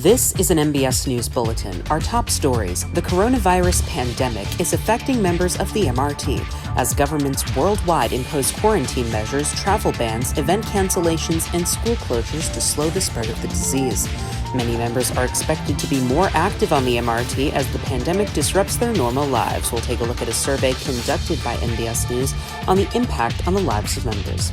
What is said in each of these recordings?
This is an MBS News Bulletin. Our top stories: the coronavirus pandemic is affecting members of the MRT as governments worldwide impose quarantine measures, travel bans, event cancellations, and school closures to slow the spread of the disease. Many members are expected to be more active on the MRT as the pandemic disrupts their normal lives. We'll take a look at a survey conducted by MBS News on the impact on the lives of members.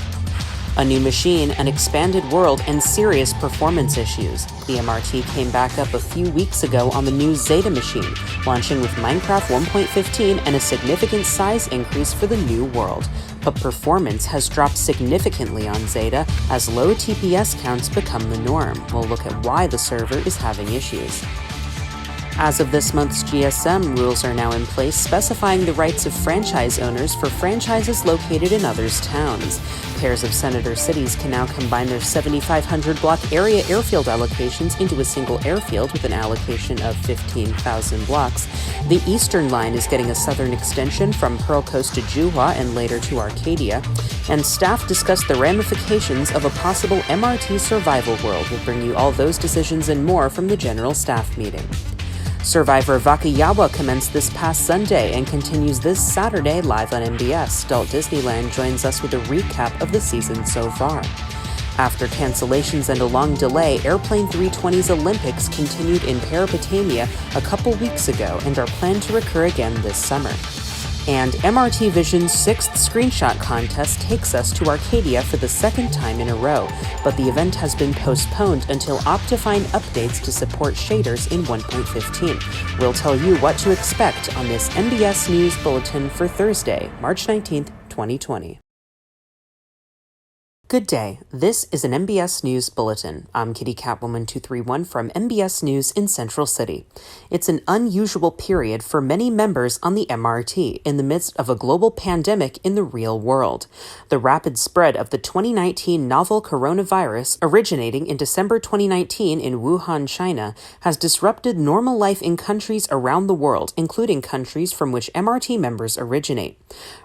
A new machine, an expanded world, and serious performance issues. The MRT came back up a few weeks ago on the new Zeta machine, launching with Minecraft 1.15 and a significant size increase for the new world. But performance has dropped significantly on Zeta as low TPS counts become the norm. We'll look at why the server is having issues. As of this month's GSM, rules are now in place specifying the rights of franchise owners for franchises located in others' towns. Pairs of senator cities can now combine their 7,500 block area airfield allocations into a single airfield with an allocation of 15,000 blocks. The Eastern Line is getting a southern extension from Pearl Coast to Juhua and later to Arcadia. And staff discussed the ramifications of a possible MRT survival world. We'll bring you all those decisions and more from the general staff meeting. Survivor Wakayawa commenced this past Sunday and continues this Saturday live on MBS. Adult Disneyland joins us with a recap of the season so far. After cancellations and a long delay, Airplane 320's Olympics continued in Parapotamia a couple weeks ago and are planned to recur again this summer. And MRT Vision's 6th screenshot contest takes us to Arcadia for the second time in a row, but the event has been postponed until Optifine updates to support shaders in 1.15. We'll tell you what to expect on this MBS News Bulletin for Thursday, March 19th, 2020. Good day. This is an MBS News Bulletin. I'm Kitty Catwoman 231 from MBS News in Central City. It's an unusual period for many members on the MRT in the midst of a global pandemic in the real world. The rapid spread of the 2019 novel coronavirus originating in December 2019 in Wuhan, China, has disrupted normal life in countries around the world, including countries from which MRT members originate.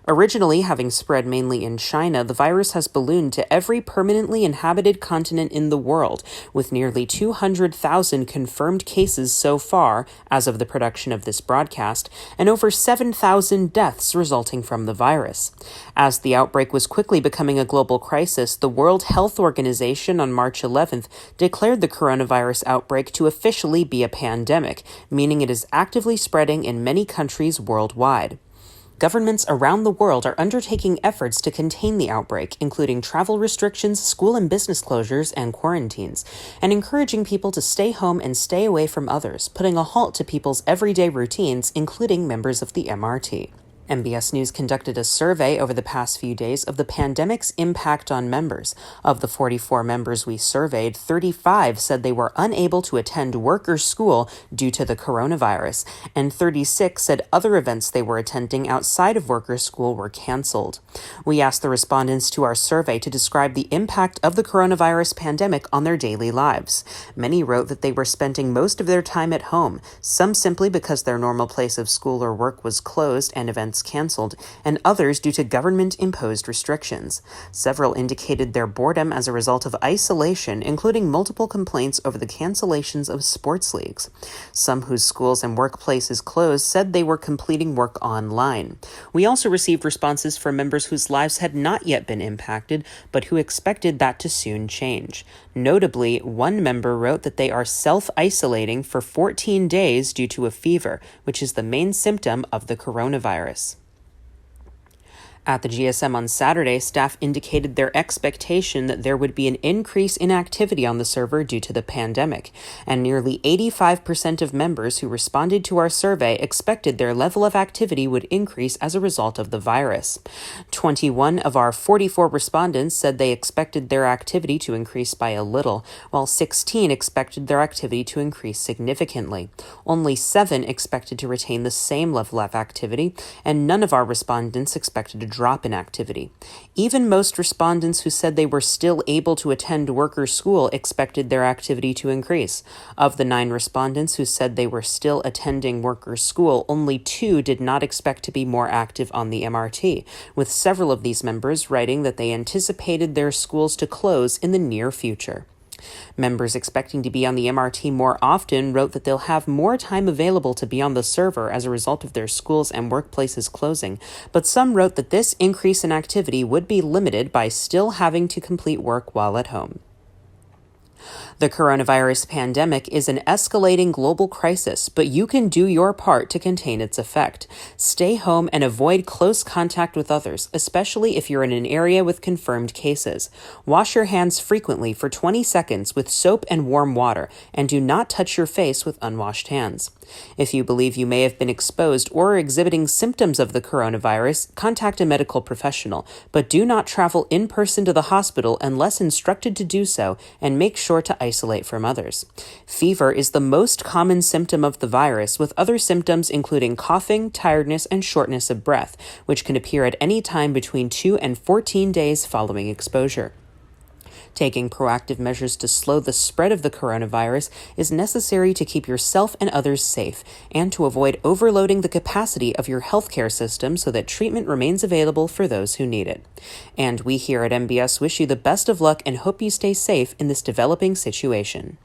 Originally having spread mainly in China, the virus has ballooned to every permanently inhabited continent in the world, with nearly 200,000 confirmed cases so far as of the production of this broadcast, and over 7,000 deaths resulting from the virus. As the outbreak was quickly becoming a global crisis, the World Health Organization on March 11th declared the coronavirus outbreak to officially be a pandemic, meaning it is actively spreading in many countries worldwide. Governments around the world are undertaking efforts to contain the outbreak, including travel restrictions, school and business closures, and quarantines, and encouraging people to stay home and stay away from others, putting a halt to people's everyday routines, including members of the MRT. MBS News conducted a survey over the past few days of the pandemic's impact on members. Of the 44 members we surveyed, 35 said they were unable to attend work or school due to the coronavirus, and 36 said other events they were attending outside of work or school were canceled. We asked the respondents to our survey to describe the impact of the coronavirus pandemic on their daily lives. Many wrote that they were spending most of their time at home, some simply because their normal place of school or work was closed and events canceled, and others due to government-imposed restrictions. Several indicated their boredom as a result of isolation, including multiple complaints over the cancellations of sports leagues. Some whose schools and workplaces closed said they were completing work online. We also received responses from members whose lives had not yet been impacted, but who expected that to soon change. Notably, one member wrote that they are self-isolating for 14 days due to a fever, which is the main symptom of the coronavirus. At the GSM on Saturday, staff indicated their expectation that there would be an increase in activity on the server due to the pandemic, and nearly 85% of members who responded to our survey expected their level of activity would increase as a result of the virus. 21 of our 44 respondents said they expected their activity to increase by a little, while 16 expected their activity to increase significantly. Only 7 expected to retain the same level of activity, and none of our respondents expected a drop in activity. Even most respondents who said they were still able to attend work or school expected their activity to increase. Of the 9 respondents who said they were still attending work or school, only 2 did not expect to be more active on the MRT, with several of these members writing that they anticipated their schools to close in the near future. Members expecting to be on the MRT more often wrote that they'll have more time available to be on the server as a result of their schools and workplaces closing, but some wrote that this increase in activity would be limited by still having to complete work while at home. The coronavirus pandemic is an escalating global crisis, but you can do your part to contain its effect. Stay home and avoid close contact with others, especially if you're in an area with confirmed cases. Wash your hands frequently for 20 seconds with soap and warm water, and do not touch your face with unwashed hands. If you believe you may have been exposed or are exhibiting symptoms of the coronavirus, contact a medical professional, but do not travel in person to the hospital unless instructed to do so, and make sure to isolate from others. Fever is the most common symptom of the virus, with other symptoms including coughing, tiredness, and shortness of breath, which can appear at any time between 2 and 14 days following exposure. Taking proactive measures to slow the spread of the coronavirus is necessary to keep yourself and others safe, and to avoid overloading the capacity of your healthcare system so that treatment remains available for those who need it. And we here at MBS wish you the best of luck and hope you stay safe in this developing situation.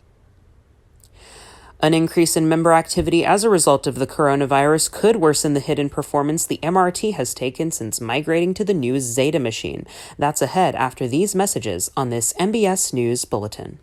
An increase in member activity as a result of the coronavirus could worsen the hit in performance the MRT has taken since migrating to the new Zeta machine. That's ahead after these messages on this MBS News Bulletin.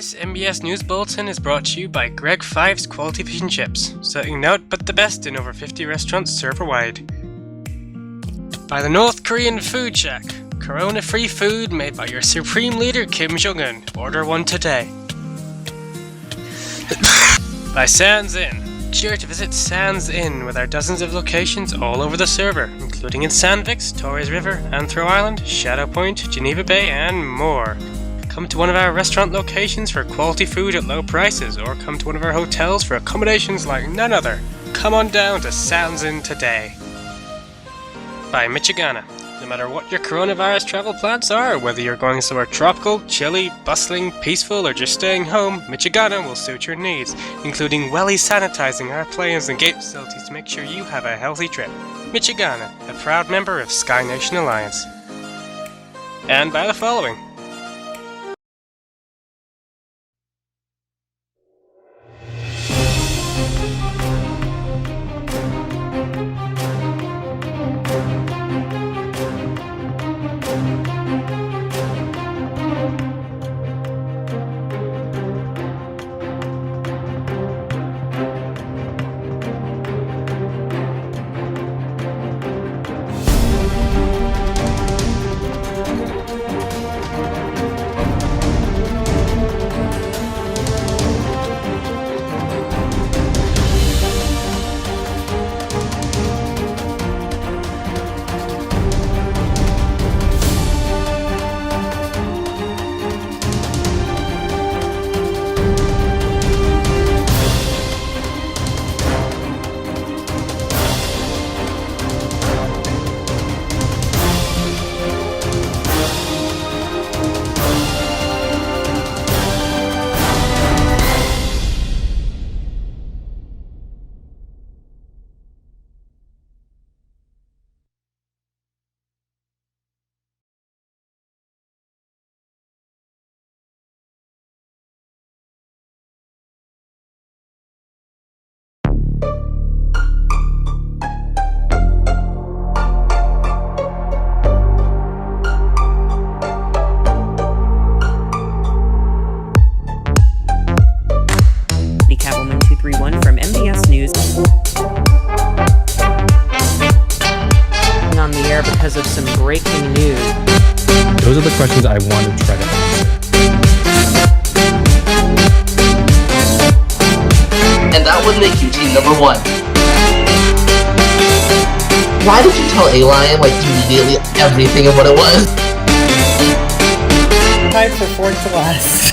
This MBS News Bulletin is brought to you by Greg Five's Quality Fish and Chips, setting note but the best in over 50 restaurants server-wide. By the North Korean Food Shack, Corona-free food made by your supreme leader Kim Jong-un. Order one today. By Sands Inn. Sure to visit Sands Inn with our dozens of locations all over the server, including in Sandvik, Torres River, Anthro Island, Shadow Point, Geneva Bay, and more. Come to one of our restaurant locations for quality food at low prices, or come to one of our hotels for accommodations like none other. Come on down to Sounds In today. By Michigana. No matter what your coronavirus travel plans are, whether you're going somewhere tropical, chilly, bustling, peaceful, or just staying home, Michigana will suit your needs, including welly sanitizing our planes and gate facilities to make sure you have a healthy trip. Michigana, a proud member of Sky Nation Alliance. And by the following. 231 from MBS News. On the air because of some breaking news. Those are the questions I want to try to answer. And that would make you team number 1. Why did you tell A-Lion, immediately everything of what it was? Tied for 4th last.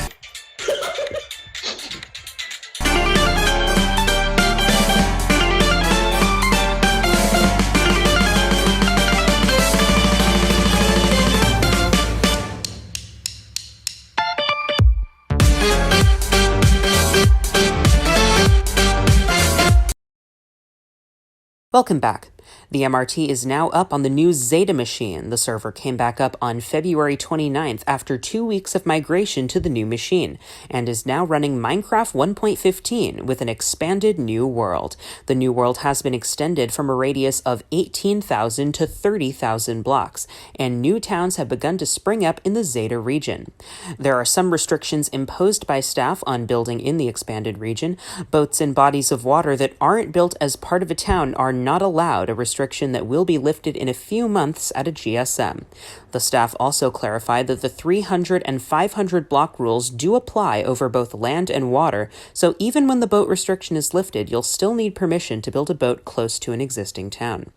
Welcome back. The MRT is now up on the new Zeta machine. The server came back up on February 29th after 2 weeks of migration to the new machine, and is now running Minecraft 1.15 with an expanded new world. The new world has been extended from a radius of 18,000 to 30,000 blocks, and new towns have begun to spring up in the Zeta region. There are some restrictions imposed by staff on building in the expanded region. Boats and bodies of water that aren't built as part of a town are not allowed, a restriction that will be lifted in a few months at a GSM. The staff also clarified that the 300 and 500 block rules do apply over both land and water, so even when the boat restriction is lifted, you'll still need permission to build a boat close to an existing town.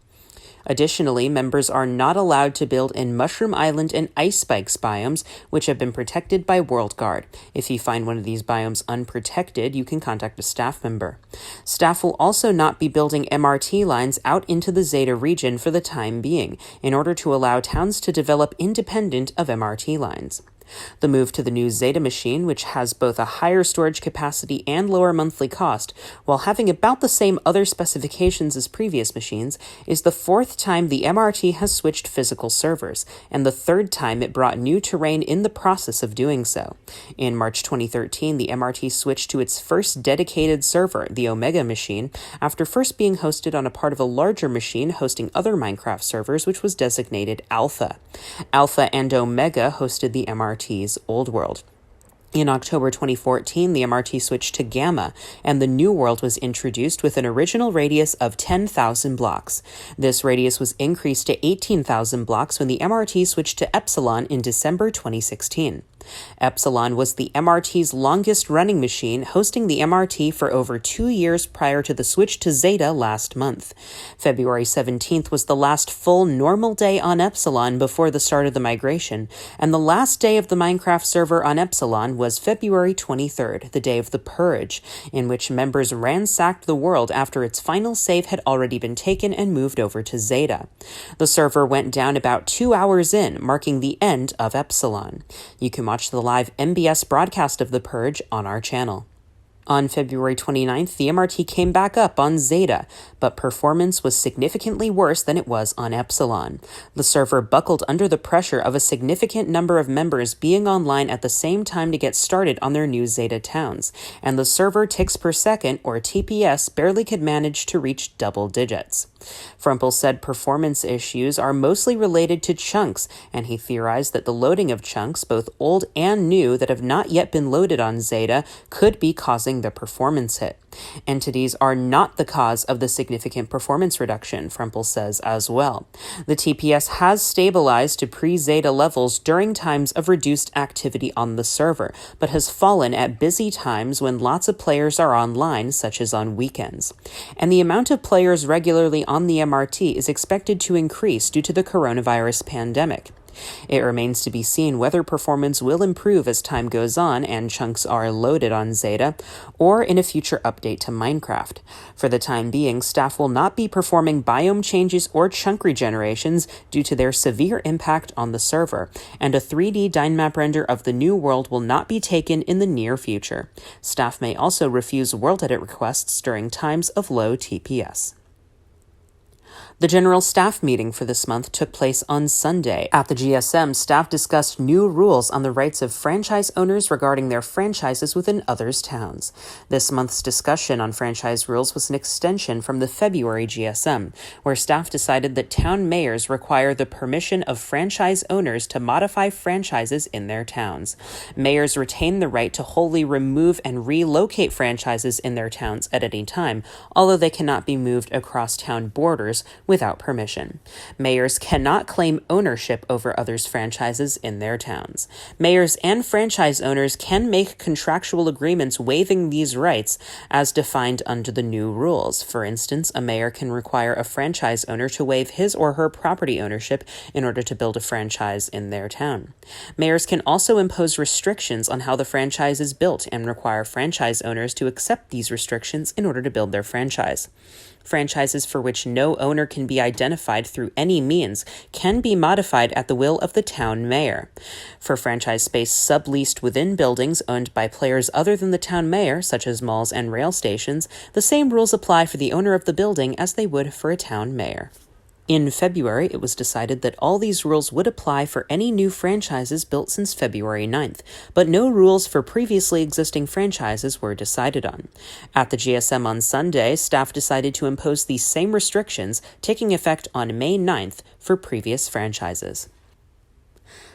Additionally, members are not allowed to build in Mushroom Island and Ice Spikes biomes, which have been protected by World Guard. If you find one of these biomes unprotected, you can contact a staff member. Staff will also not be building MRT lines out into the Zeta region for the time being, in order to allow towns to develop independent of MRT lines. The move to the new Zeta machine, which has both a higher storage capacity and lower monthly cost, while having about the same other specifications as previous machines, is the 4th time the MRT has switched physical servers, and the 3rd time it brought new terrain in the process of doing so. In March 2013, the MRT switched to its first dedicated server, the Omega machine, after first being hosted on a part of a larger machine hosting other Minecraft servers, which was designated Alpha. Alpha and Omega hosted the MRT's Old World. In October 2014, the MRT switched to Gamma, and the new world was introduced with an original radius of 10,000 blocks. This radius was increased to 18,000 blocks when the MRT switched to Epsilon in December 2016. Epsilon was the MRT's longest-running machine, hosting the MRT for over 2 years prior to the switch to Zeta last month. February 17th was the last full normal day on Epsilon before the start of the migration, and the last day of the Minecraft server on Epsilon was February 23rd, the day of the Purge, in which members ransacked the world after its final save had already been taken and moved over to Zeta. The server went down about 2 hours in, marking the end of Epsilon. You can watch the live MBS broadcast of the Purge on our channel. On February 29th, the MRT came back up on Zeta, but performance was significantly worse than it was on Epsilon. The server buckled under the pressure of a significant number of members being online at the same time to get started on their new Zeta towns, and the server ticks per second, or TPS, barely could manage to reach double digits. Frumple said performance issues are mostly related to chunks, and he theorized that the loading of chunks, both old and new, that have not yet been loaded on Zeta could be causing the performance hit. Entities are not the cause of the significant performance reduction, Frumple says as well. The TPS has stabilized to pre-Zeta levels during times of reduced activity on the server, but has fallen at busy times when lots of players are online, such as on weekends. And the amount of players regularly on the MRT is expected to increase due to the coronavirus pandemic. It remains to be seen whether performance will improve as time goes on and chunks are loaded on Zeta, or in a future update to Minecraft. For the time being, staff will not be performing biome changes or chunk regenerations due to their severe impact on the server, and a 3D Dynmap render of the new world will not be taken in the near future. Staff may also refuse world edit requests during times of low TPS. The general staff meeting for this month took place on Sunday. At the GSM, staff discussed new rules on the rights of franchise owners regarding their franchises within others' towns. This month's discussion on franchise rules was an extension from the February GSM, where staff decided that town mayors require the permission of franchise owners to modify franchises in their towns. Mayors retain the right to wholly remove and relocate franchises in their towns at any time, although they cannot be moved across town borders without permission. Mayors cannot claim ownership over others' franchises in their towns. Mayors and franchise owners can make contractual agreements waiving these rights as defined under the new rules. For instance, a mayor can require a franchise owner to waive his or her property ownership in order to build a franchise in their town. Mayors can also impose restrictions on how the franchise is built and require franchise owners to accept these restrictions in order to build their franchise. Franchises for which no owner can be identified through any means can be modified at the will of the town mayor. For franchise space subleased within buildings owned by players other than the town mayor, such as malls and rail stations, the same rules apply for the owner of the building as they would for a town mayor. In February, it was decided that all these rules would apply for any new franchises built since February 9th, but no rules for previously existing franchises were decided on. At the GSM on Sunday, staff decided to impose these same restrictions, taking effect on May 9th for previous franchises.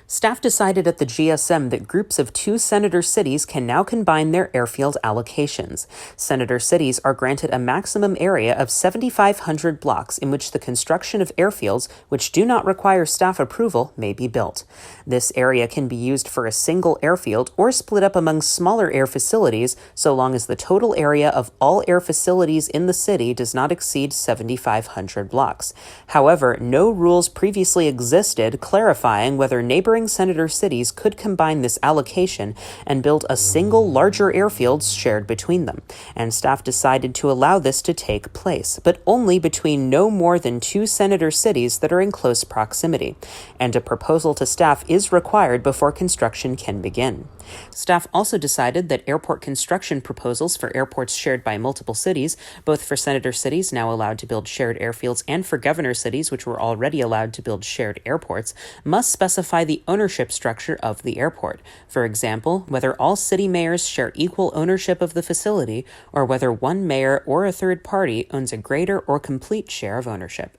Staff decided at the GSM that groups of 2 senator cities can now combine their airfield allocations. Senator cities are granted a maximum area of 7,500 blocks in which the construction of airfields, which do not require staff approval, may be built. This area can be used for a single airfield or split up among smaller air facilities so long as the total area of all air facilities in the city does not exceed 7,500 blocks. However, no rules previously existed clarifying whether neighboring senator cities could combine this allocation and build a single larger airfield shared between them, and staff decided to allow this to take place, but only between no more than 2 senator cities that are in close proximity, and a proposal to staff is required before construction can begin. Staff also decided that airport construction proposals for airports shared by multiple cities, both for senator cities now allowed to build shared airfields and for governor cities which were already allowed to build shared airports, must specify the ownership structure of the airport. For example, whether all city mayors share equal ownership of the facility, or whether one mayor or a third party owns a greater or complete share of ownership.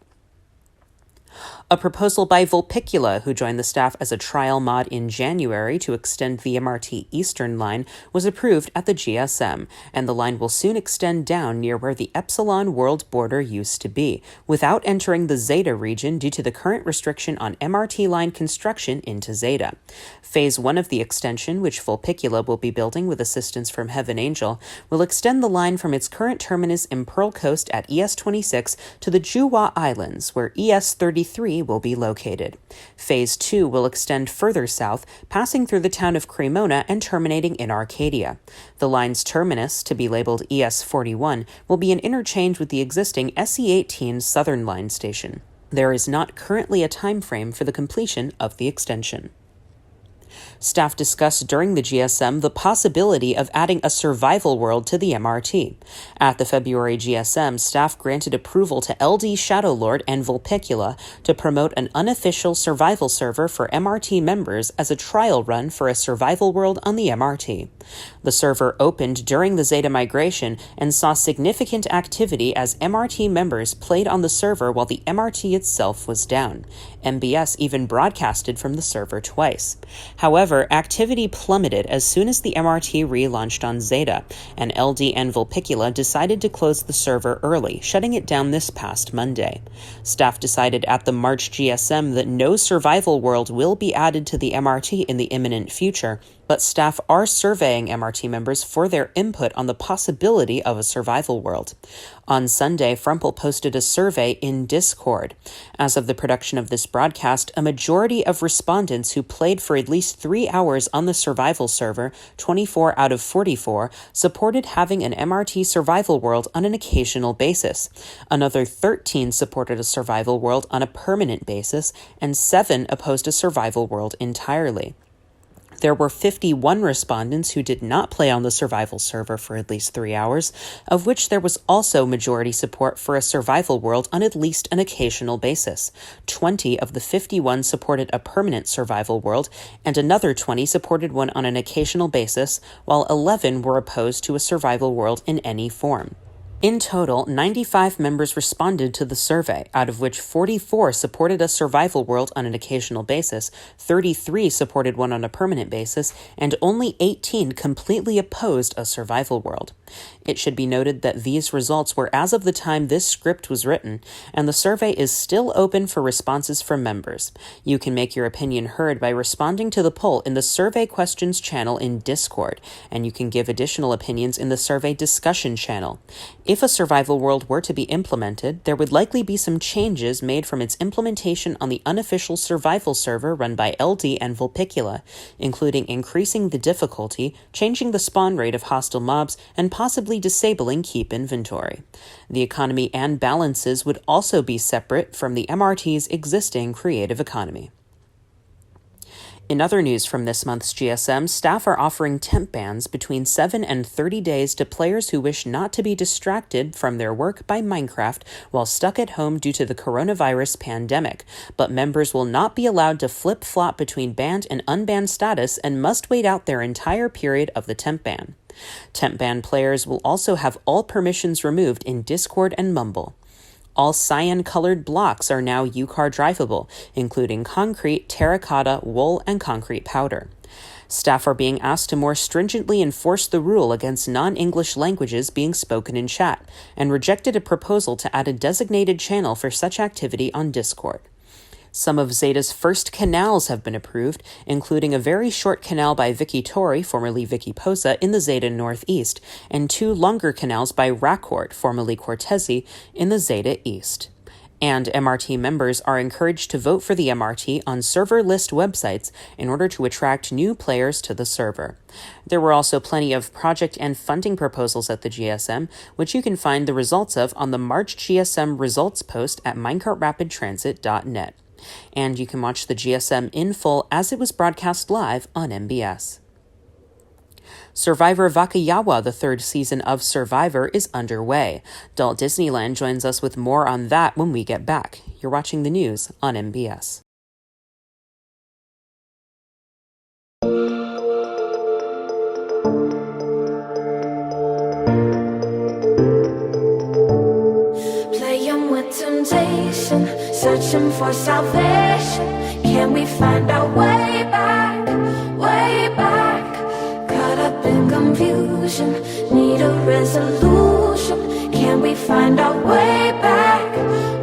A proposal by Vulpicula, who joined the staff as a trial mod in January to extend the MRT Eastern Line, was approved at the GSM, and the line will soon extend down near where the Epsilon World border used to be, without entering the Zeta region due to the current restriction on MRT line construction into Zeta. Phase 1 of the extension, which Vulpicula will be building with assistance from Heaven Angel, will extend the line from its current terminus in Pearl Coast at ES-26 to the Juwa Islands, where ES-33 will be located. Phase 2 will extend further south, passing through the town of Cremona and terminating in Arcadia. The line's terminus, to be labeled ES-41, will be an interchange with the existing SE-18 Southern Line station. There is not currently a time frame for the completion of the extension. Staff discussed during the GSM the possibility of adding a survival world to the MRT. At the February GSM, staff granted approval to LD Shadowlord and Vulpicula to promote an unofficial survival server for MRT members as a trial run for a survival world on the MRT. The server opened during the Zeta migration and saw significant activity as MRT members played on the server while the MRT itself was down. MBS even broadcasted from the server twice. However, activity plummeted as soon as the MRT relaunched on Zeta, and LD and Vulpicula decided to close the server early, shutting it down this past Monday. Staff decided at the March GSM that no survival world will be added to the MRT in the imminent future, but staff are surveying MRT members for their input on the possibility of a survival world. On Sunday, Frumple posted a survey in Discord. As of the production of this broadcast, a majority of respondents who played for at least 3 hours on the survival server, 24 out of 44, supported having an MRT survival world on an occasional basis. Another 13 supported a survival world on a permanent basis, and 7 opposed a survival world entirely. There were 51 respondents who did not play on the survival server for at least 3 hours, of which there was also majority support for a survival world on at least an occasional basis. 20 of the 51 supported a permanent survival world, and another 20 supported one on an occasional basis, while 11 were opposed to a survival world in any form. In total, 95 members responded to the survey, out of which 44 supported a survival world on an occasional basis, 33 supported one on a permanent basis, and only 18 completely opposed a survival world. It should be noted that these results were as of the time this script was written, and the survey is still open for responses from members. You can make your opinion heard by responding to the poll in the Survey Questions channel in Discord, and you can give additional opinions in the Survey Discussion channel. If a survival world were to be implemented, there would likely be some changes made from its implementation on the unofficial survival server run by LD and Vulpicula, including increasing the difficulty, changing the spawn rate of hostile mobs, and possibly disabling keep inventory. The economy and balances would also be separate from the MRT's existing creative economy. In other news from this month's GSM, staff are offering temp bans between 7 and 30 days to players who wish not to be distracted from their work by Minecraft while stuck at home due to the coronavirus pandemic, but members will not be allowed to flip-flop between banned and unbanned status and must wait out their entire period of the temp ban. Temp ban players will also have all permissions removed in Discord and Mumble. All cyan-colored blocks are now UCAR drivable, including concrete, terracotta, wool, and concrete powder. Staff are being asked to more stringently enforce the rule against non-English languages being spoken in chat, and rejected a proposal to add a designated channel for such activity on Discord. Some of Zeta's first canals have been approved, including a very short canal by Vicky Tori, formerly Vicky Posa, in the Zeta Northeast, and 2 longer canals by Rakort, formerly Cortesi, in the Zeta East. And MRT members are encouraged to vote for the MRT on server list websites in order to attract new players to the server. There were also plenty of project and funding proposals at the GSM, which you can find the results of on the March GSM results post at minecartrapidtransit.net. And you can watch the GSM in full as it was broadcast live on MBS. Survivor Wakayawa, the 3rd season of Survivor, is underway. Adult Disneyland joins us with more on that when we get back. You're watching the news on MBS. Playing with temptation, searching for salvation. Can we find our way back, way back? Caught up in confusion, need a resolution. Can we find our way back,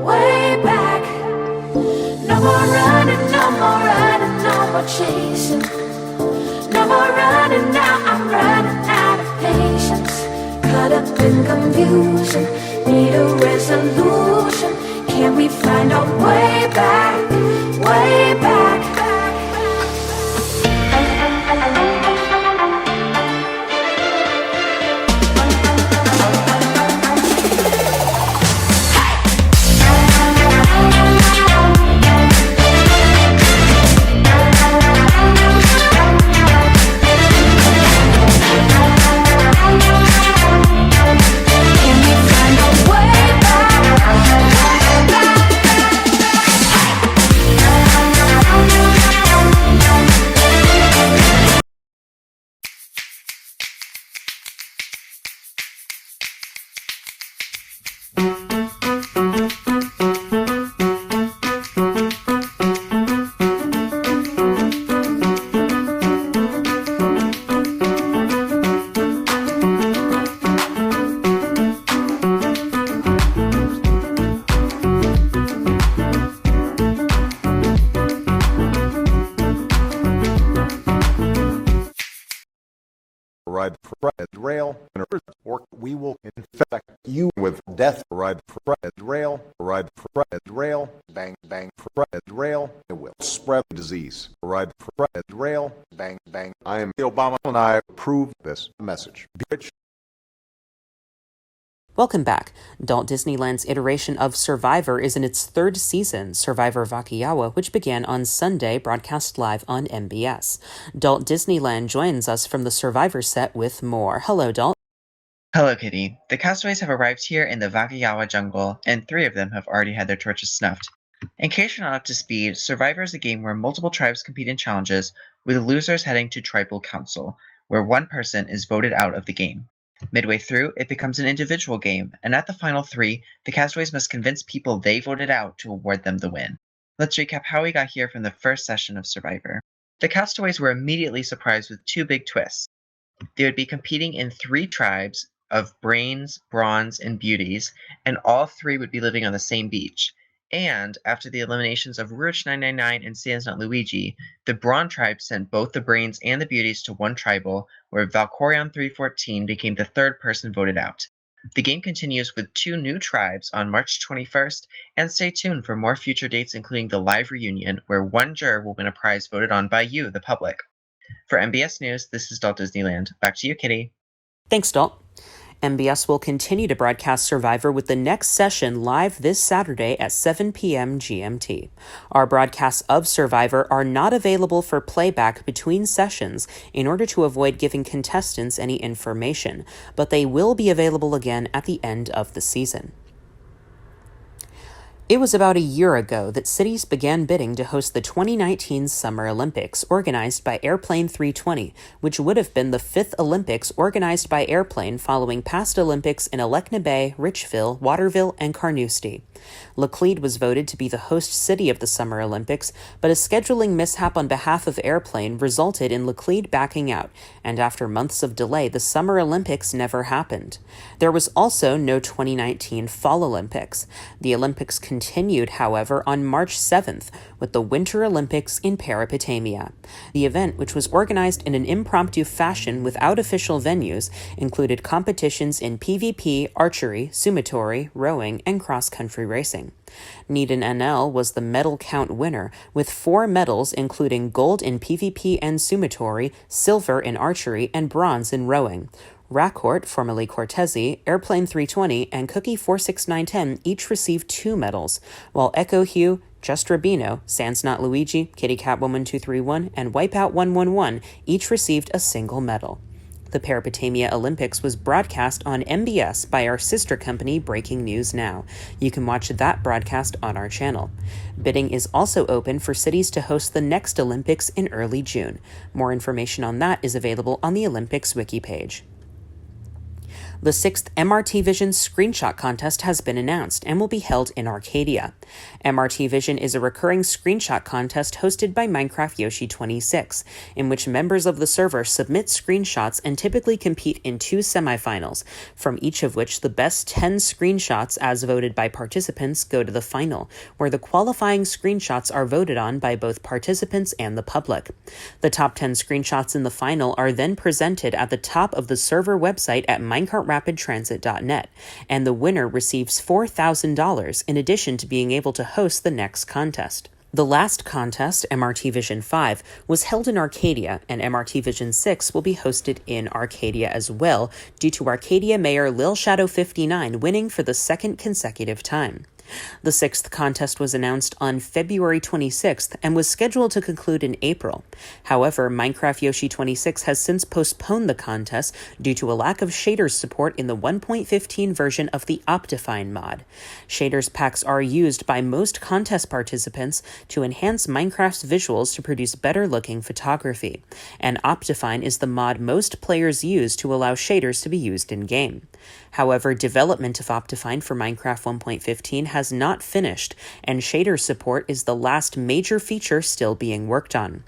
way back? No more running, no more running, no more chasing. No more running now, I'm running out of patience. Caught up in confusion, need a resolution. Can we find our way back, way back? Ride rail or we will infect you with death. Ride rail, bang bang rail. It will spread disease. Ride rail, bang bang. I am Obama and I approve this message. Bitch. Welcome back. Adult Disneyland's iteration of Survivor is in its third season, Survivor Vakiawa, which began on Sunday, broadcast live on MBS. Adult Disneyland joins us from the Survivor set with more. Hello, Dalt. Hello, Kitty. The castaways have arrived here in the Vakiawa jungle, and 3 of them have already had their torches snuffed. In case you're not up to speed, Survivor is a game where multiple tribes compete in challenges, with losers heading to Tribal Council, where one person is voted out of the game. Midway through, it becomes an individual game, and at the final 3, the castaways must convince people they voted out to award them the win. Let's recap how we got here from the first session of Survivor. The castaways were immediately surprised with 2 big twists. They would be competing in 3 tribes of brains, bronze, and beauties, and all 3 would be living on the same beach. And after the eliminations of Rouge 999 and Sans Not Luigi, the Brawn tribe sent both the brains and the beauties to one tribal, where Valkorion 314 became the 3rd person voted out. The game continues with 2 new tribes on March 21st, and stay tuned for more future dates, including the live reunion, where one juror will win a prize voted on by you, the public. For MBS News, this is Adult Disneyland. Back to you, Kitty. Thanks, Dalt. MBS will continue to broadcast Survivor with the next session live this Saturday at 7 p.m. GMT. Our broadcasts of Survivor are not available for playback between sessions in order to avoid giving contestants any information, but they will be available again at the end of the season. It was about a year ago that cities began bidding to host the 2019 Summer Olympics, organized by Airplane 320, which would have been the 5th Olympics organized by Airplane following past Olympics in Alekna Bay, Richville, Waterville, and Carnoustie. Laclede was voted to be the host city of the Summer Olympics, but a scheduling mishap on behalf of Airplane resulted in Laclede backing out, and after months of delay, the Summer Olympics never happened. There was also no 2019 Fall Olympics. The Olympics continued, however, on March 7th with the Winter Olympics in Peripotamia. The event, which was organized in an impromptu fashion without official venues, included competitions in PvP, archery, sumotori, rowing, and cross-country racing. Needham NL was the medal count winner, with 4 medals including gold in PvP and sumotori, silver in archery, and bronze in rowing. Racourt, formerly Cortese, Airplane 320, and Cookie 46910 each received 2 medals, while Echo Hugh, Just Rabino, Sans Not Luigi, Kitty Catwoman 231, and Wipeout 111 each received a single medal. The Peripotamia Olympics was broadcast on MBS by our sister company Breaking News Now. You can watch that broadcast on our channel. Bidding is also open for cities to host the next Olympics in early June. More information on that is available on the Olympics wiki page. The 6th MRT Vision Screenshot Contest has been announced and will be held in Arcadia. MRT Vision is a recurring screenshot contest hosted by Minecraft Yoshi 26, in which members of the server submit screenshots and typically compete in 2 semifinals, from each of which the best 10 screenshots as voted by participants go to the final, where the qualifying screenshots are voted on by both participants and the public. The top 10 screenshots in the final are then presented at the top of the server website at minecartrapidtransit.net, and the winner receives $4,000 in addition to being able to host the next contest. The last contest, MRT Vision 5, was held in Arcadia, and MRT Vision 6 will be hosted in Arcadia as well, due to Arcadia Mayor Lil Shadow 59 winning for the 2nd consecutive time. The 6th contest was announced on February 26th and was scheduled to conclude in April. However, Minecraft Yoshi 26 has since postponed the contest due to a lack of shaders support in the 1.15 version of the Optifine mod. Shaders packs are used by most contest participants to enhance Minecraft's visuals to produce better-looking photography, and Optifine is the mod most players use to allow shaders to be used in-game. However, development of Optifine for Minecraft 1.15 has not finished, and shader support is the last major feature still being worked on.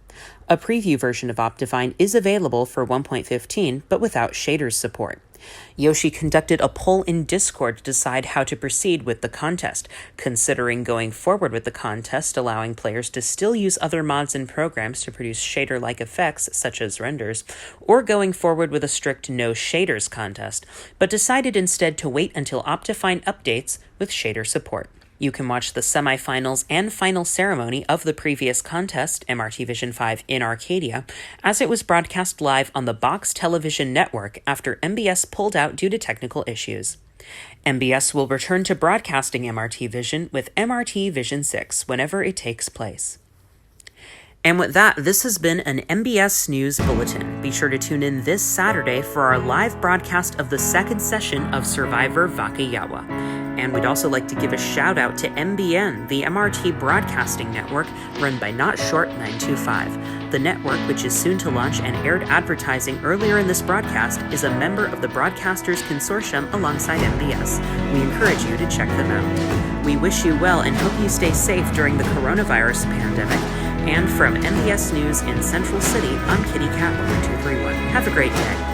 A preview version of Optifine is available for 1.15, but without shaders support. Yoshi conducted a poll in Discord to decide how to proceed with the contest, considering going forward with the contest, allowing players to still use other mods and programs to produce shader-like effects, such as renders, or going forward with a strict no shaders contest, but decided instead to wait until Optifine updates with shader support. You can watch the semifinals and final ceremony of the previous contest, MRT Vision 5 in Arcadia, as it was broadcast live on the Box Television Network after MBS pulled out due to technical issues. MBS will return to broadcasting MRT Vision with MRT Vision 6 whenever it takes place. And with that, this has been an MBS News Bulletin. Be sure to tune in this Saturday for our live broadcast of the second session of Survivor Vakayawa. And we'd also like to give a shout out to MBN, the MRT Broadcasting Network run by Not Short 925. The network, which is soon to launch and aired advertising earlier in this broadcast, is a member of the Broadcasters Consortium alongside MBS. We encourage you to check them out. We wish you well and hope you stay safe during the coronavirus pandemic. And from MBS News in Central City, I'm Kitty Cat 1231. Have a great day.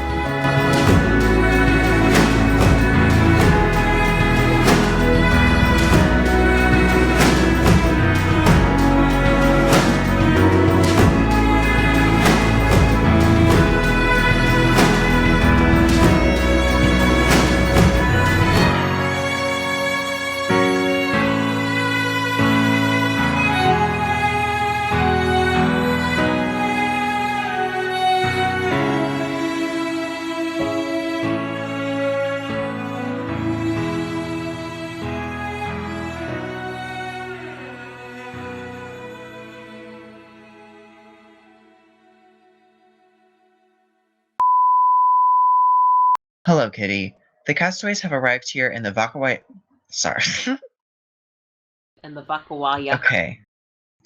Hello, Kitty. The castaways have arrived here in the Sorry. And the Vakawaya. Okay.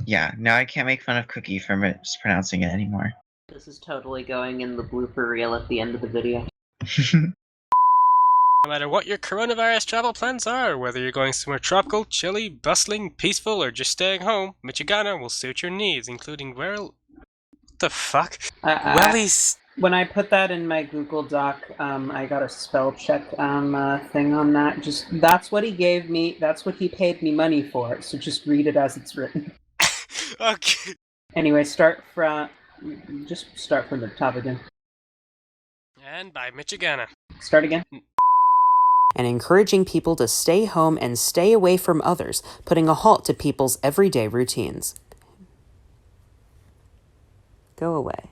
Yeah, now I can't make fun of Cookie for mispronouncing it anymore. This is totally going in the blooper reel at the end of the video. No matter what your coronavirus travel plans are, whether you're going somewhere tropical, chilly, bustling, peaceful, or just staying home, Michigana will suit your needs, including what the fuck? Wellies. When I put that in my Google Doc, I got a spell check thing on that. That's what he gave me. That's what he paid me money for. So just read it as it's written. Okay. Anyway, start from the top again. And by Michigana. Start again. And encouraging people to stay home and stay away from others, putting a halt to people's everyday routines. Go away.